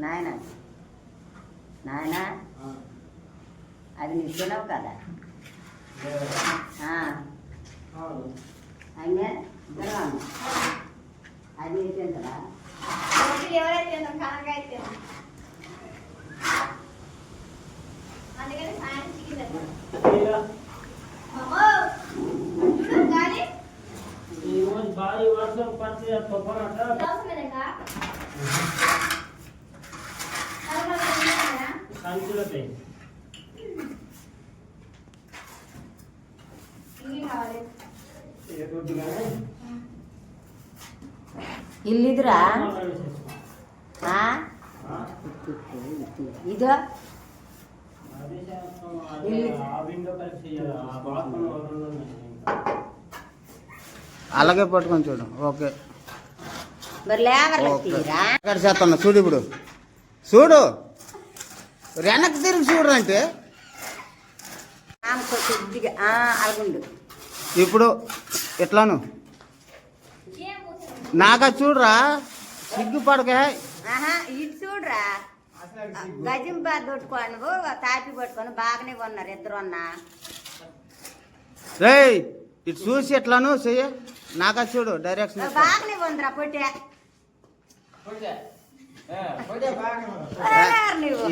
నాయన నాయన అది నిల్చున్నావు కదా అయినా అది ఏంటంటారా ఎవరైతే కానకైతే అందుకని సాయం గాలి భారీ వర్షం పడితే సంచులపై ఇల్లుదిరా ఇదో అలాగే పట్టుకొని చూడు. ఓకే మరి లేవరా చేస్తాను చూడు. ఇప్పుడు చూడు వెనక్కి తిరిగి చూడరా అంటే అలాగుండు. ఇప్పుడు ఎట్లాను నాగా చూడరా సిగ్గుపడక ఇటు చూడరా గజం పట్టుకోను తాపి పట్టుకొని బాగానే కొన్నారు ఇద్దరు అన్నా. రే ఇటు చూసి ఎట్లాను చెయ్యి నాగా చూడు డైరెక్షన్ బాగానే కొందరా పొట్టే నువ్వు